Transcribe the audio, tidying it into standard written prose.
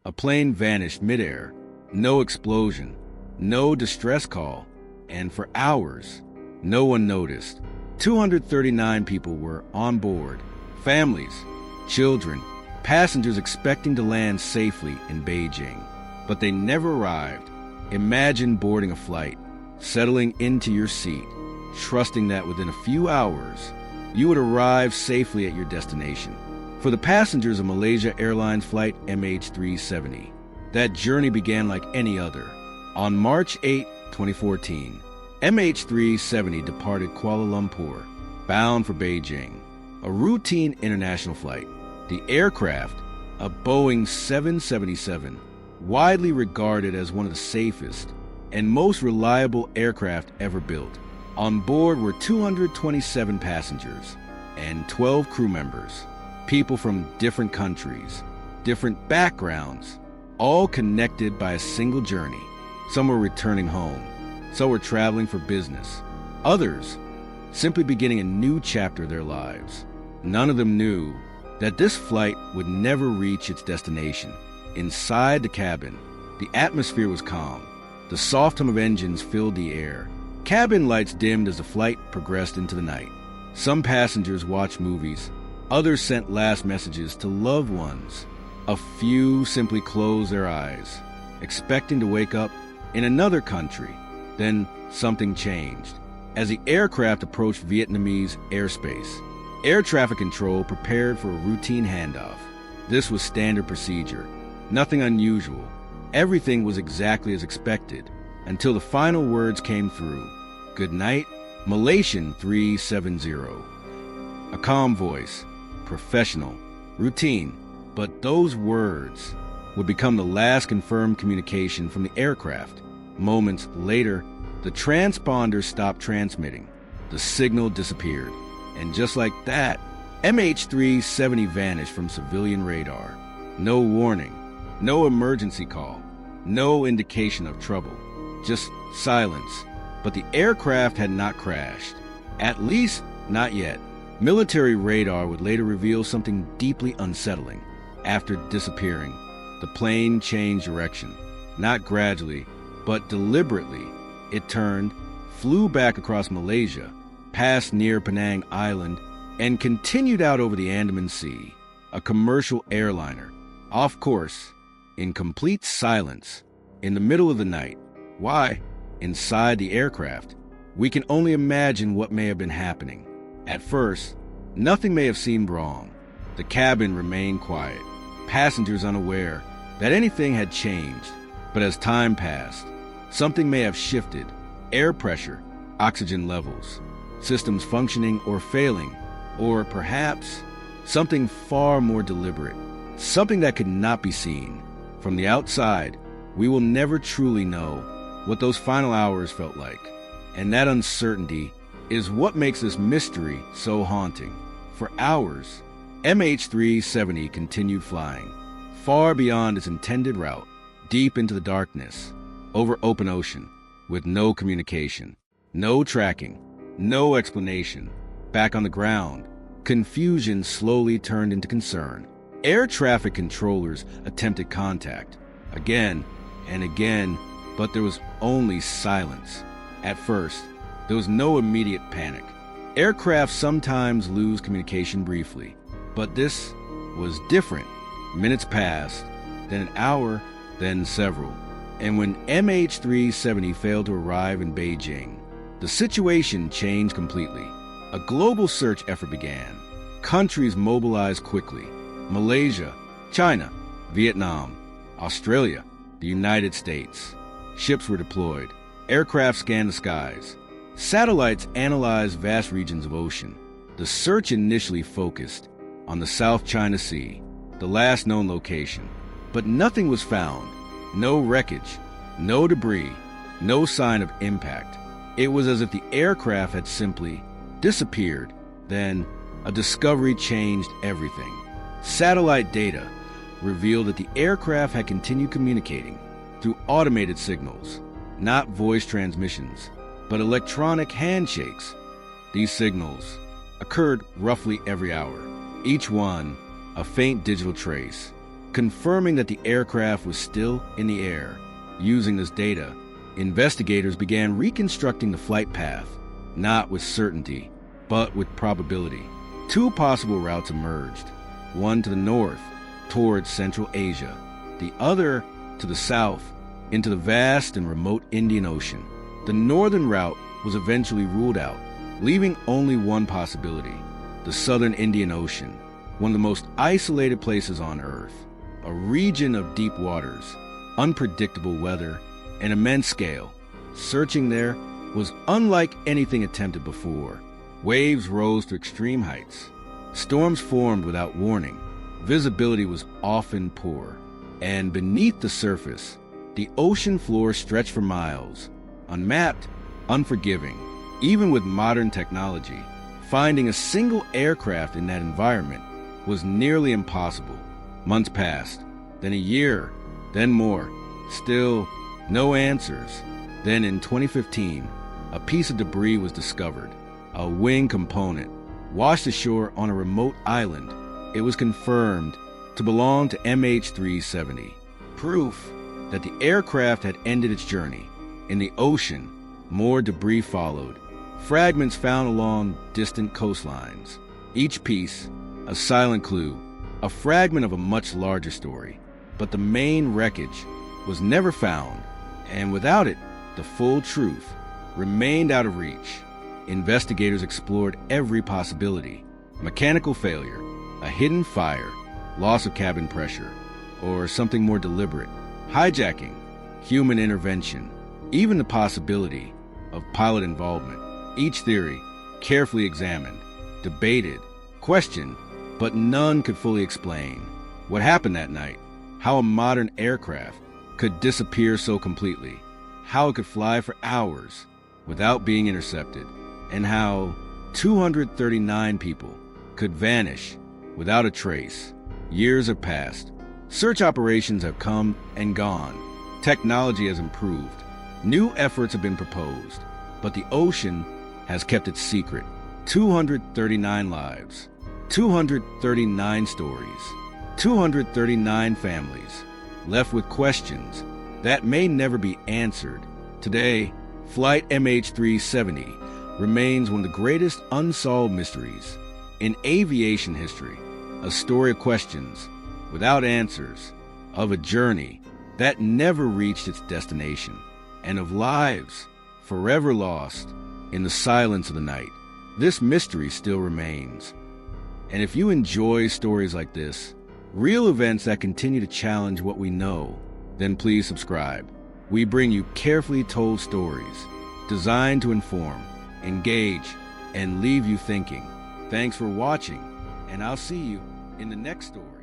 A plane vanished midair, no explosion, no distress call, and for hours, no one noticed. 239 people were on board, families, children, passengers expecting to land safely in Beijing. But they never arrived. Imagine boarding a flight, settling into your seat, trusting that within a few hours, you would arrive safely at your destination. For the passengers of Malaysia Airlines Flight MH370, that journey began like any other. On March 8, 2014, MH370 departed Kuala Lumpur, bound for Beijing, a routine international flight. The aircraft, a Boeing 777, widely regarded as one of the safest and most reliable aircraft ever built. On board were 227 passengers and 12 crew members, people from different countries, different backgrounds, all connected by a single journey. Some were returning home, some were traveling for business, others simply beginning a new chapter of their lives. None of them knew that this flight would never reach its destination. Inside the cabin, the atmosphere was calm. The soft hum of engines filled the air. Cabin lights dimmed as the flight progressed into the night. Some passengers watched movies. Others sent last messages to loved ones. A few simply closed their eyes, expecting to wake up in another country. Then something changed. As the aircraft approached Vietnamese airspace, air traffic control prepared for a routine handoff. This was standard procedure. Nothing unusual. Everything was exactly as expected until the final words came through. Good night, Malaysian 370. A calm voice, professional, routine, but those words would become the last confirmed communication from the aircraft. Moments later, the transponder stopped transmitting. The signal disappeared. And just like that, MH370 vanished from civilian radar. No warning, no emergency call, no indication of trouble, just silence. But the aircraft had not crashed. At least, not yet. Military radar would later reveal something deeply unsettling. After disappearing, the plane changed direction. Not gradually, but deliberately. It turned, flew back across Malaysia, passed near Penang Island, and continued out over the Andaman Sea. A commercial airliner, off course, in complete silence, in the middle of the night. Why? Inside the aircraft, we can only imagine what may have been happening. At first, nothing may have seemed wrong. The cabin remained quiet, passengers unaware that anything had changed. But as time passed, something may have shifted. Air pressure, oxygen levels, systems functioning or failing, or perhaps something far more deliberate, something that could not be seen. From the outside, we will never truly know what those final hours felt like. And that uncertainty is what makes this mystery so haunting. For hours, MH370 continued flying, far beyond its intended route, deep into the darkness, over open ocean, with no communication, no tracking, no explanation. Back on the ground, confusion slowly turned into concern. Air traffic controllers attempted contact, again and again, but there was only silence. At first, there was no immediate panic. Aircraft sometimes lose communication briefly, but this was different. Minutes passed, then an hour, then several. And when MH370 failed to arrive in Beijing, the situation changed completely. A global search effort began. Countries mobilized quickly. Malaysia, China, Vietnam, Australia, the United States. Ships were deployed. Aircraft scanned the skies. Satellites analyzed vast regions of ocean. The search initially focused on the South China Sea, the last known location. But nothing was found. No wreckage, no debris, no sign of impact. It was as if the aircraft had simply disappeared. Then, a discovery changed everything. Satellite data revealed that the aircraft had continued communicating through automated signals, not voice transmissions, but electronic handshakes. These signals occurred roughly every hour, each one a faint digital trace, confirming that the aircraft was still in the air. Using this data, investigators began reconstructing the flight path, not with certainty, but with probability. Two possible routes emerged, one to the north, towards Central Asia, the other to the south, into the vast and remote Indian Ocean. The northern route was eventually ruled out, leaving only one possibility: the southern Indian Ocean, one of the most isolated places on Earth, a region of deep waters, unpredictable weather, and immense scale. Searching there was unlike anything attempted before. Waves rose to extreme heights. Storms formed without warning. Visibility was often poor. And beneath the surface, the ocean floor stretched for miles, unmapped, unforgiving. Even with modern technology, finding a single aircraft in that environment was nearly impossible. Months passed, then a year, then more. Still, no answers. Then in 2015, a piece of debris was discovered, a wing component, washed ashore on a remote island. It was confirmed to belong to MH370, proof that the aircraft had ended its journey. In the ocean, more debris followed, fragments found along distant coastlines. Each piece, a silent clue, a fragment of a much larger story. But the main wreckage was never found, and without it, the full truth remained out of reach. Investigators explored every possibility: mechanical failure, a hidden fire, loss of cabin pressure, or something more deliberate: hijacking, human intervention, even the possibility of pilot involvement. Each theory carefully examined, debated, questioned, but none could fully explain what happened that night, how a modern aircraft could disappear so completely, how it could fly for hours without being intercepted, and how 239 people could vanish without a trace. Years have passed. Search operations have come and gone. Technology has improved. New efforts have been proposed, but the ocean has kept its secret. 239 lives, 239 stories, 239 families left with questions that may never be answered. Today, Flight MH370 remains one of the greatest unsolved mysteries in aviation history, a story of questions without answers, of a journey that never reached its destination, and of lives forever lost in the silence of the night. This mystery still remains. And if you enjoy stories like this, real events that continue to challenge what we know, then please subscribe. We bring you carefully told stories designed to inform, engage, and leave you thinking. Thanks for watching, and I'll see you in the next story.